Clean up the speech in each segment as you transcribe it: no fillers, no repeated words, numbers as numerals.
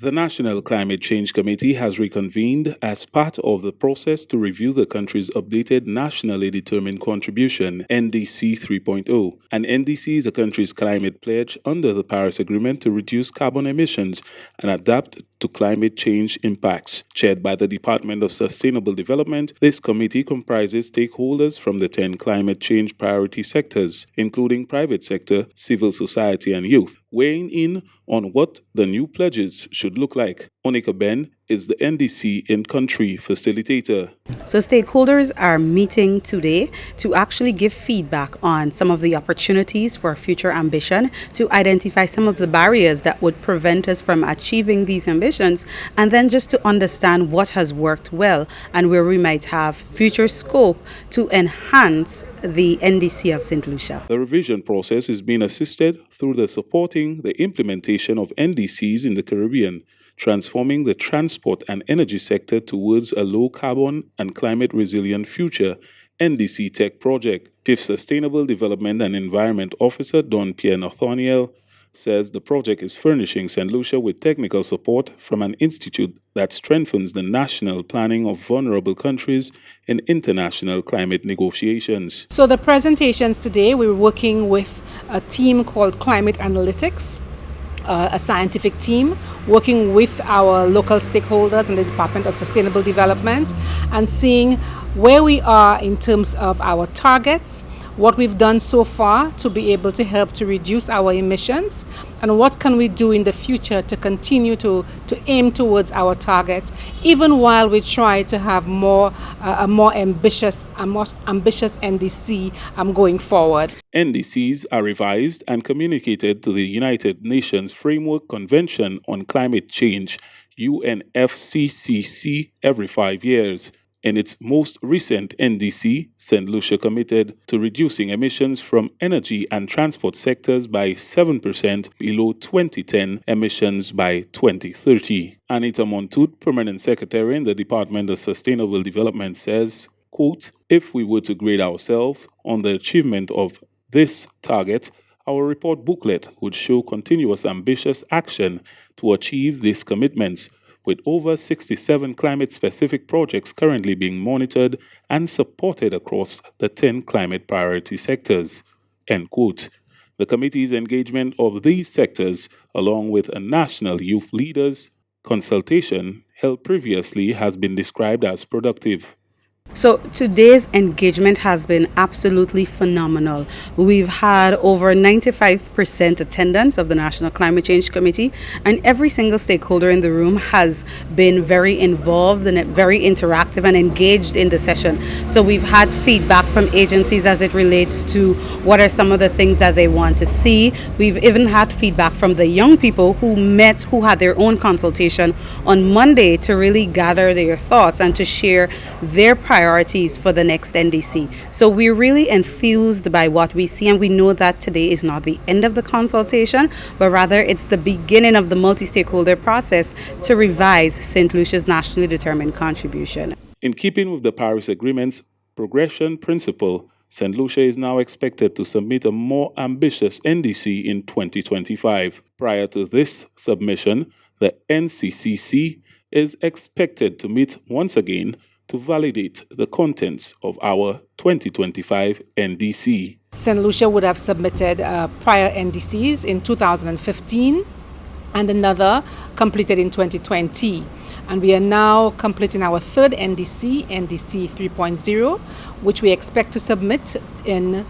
The National Climate Change Committee has reconvened as part of the process to review the country's updated Nationally Determined Contribution, NDC 3.0. An NDC is a country's climate pledge under the Paris Agreement to reduce carbon emissions and adapt to climate change impacts. Chaired by the Department of Sustainable Development, this committee comprises stakeholders from the 10 climate change priority sectors, including private sector, civil society, and youth, weighing in on what the new pledges should look like. Onika Ben is the NDC in-country facilitator. So stakeholders are meeting today to actually give feedback on some of the opportunities for future ambition, to identify some of the barriers that would prevent us from achieving these ambitions, and then just to understand what has worked well and where we might have future scope to enhance the NDC of St. Lucia. The revision process is being assisted through the supporting the implementation of NDCs in the Caribbean, transforming the transport and energy sector towards a low-carbon and climate-resilient future, NDC Tech project. Chief Sustainable Development and Environment Officer Don Pierre Nathaniel says the project is furnishing St. Lucia with technical support from an institute that strengthens the national planning of vulnerable countries in international climate negotiations. So the presentations today, we're working with a team called Climate Analytics, a scientific team working with our local stakeholders in the Department of Sustainable Development and seeing where we are in terms of our targets, what we've done so far to be able to help to reduce our emissions, and what can we do in the future to continue to aim towards our target, even while we try to have a more ambitious NDC going forward. NDCs are revised and communicated to the United Nations Framework Convention on Climate Change, UNFCCC, every 5 years. In its most recent NDC, St. Lucia committed to reducing emissions from energy and transport sectors by 7% below 2010 emissions by 2030. Anita Montoute, Permanent Secretary in the Department of Sustainable Development, says, quote, "If we were to grade ourselves on the achievement of this target, our report booklet would show continuous ambitious action to achieve these commitments, with over 67 climate-specific projects currently being monitored and supported across the 10 climate priority sectors." End quote. The committee's engagement of these sectors, along with a national youth leaders consultation held previously, has been described as productive. So today's engagement has been absolutely phenomenal. We've had over 95% attendance of the National Climate Change Committee, and every single stakeholder in the room has been very involved and very interactive and engaged in the session. So we've had feedback from agencies as it relates to what are some of the things that they want to see. We've even had feedback from the young people who had their own consultation on Monday to really gather their thoughts and to share their priorities for the next NDC. So we're really enthused by what we see, and we know that today is not the end of the consultation, but rather it's the beginning of the multi-stakeholder process to revise St. Lucia's nationally determined contribution. In keeping with the Paris Agreement's progression principle, St. Lucia is now expected to submit a more ambitious NDC in 2025. Prior to this submission, the NCCC is expected to meet once again to validate the contents of our 2025 NDC. St. Lucia would have submitted prior NDCs in 2015 and another completed in 2020. And we are now completing our third NDC, NDC 3.0, which we expect to submit in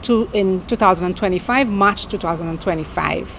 2025, March 2025.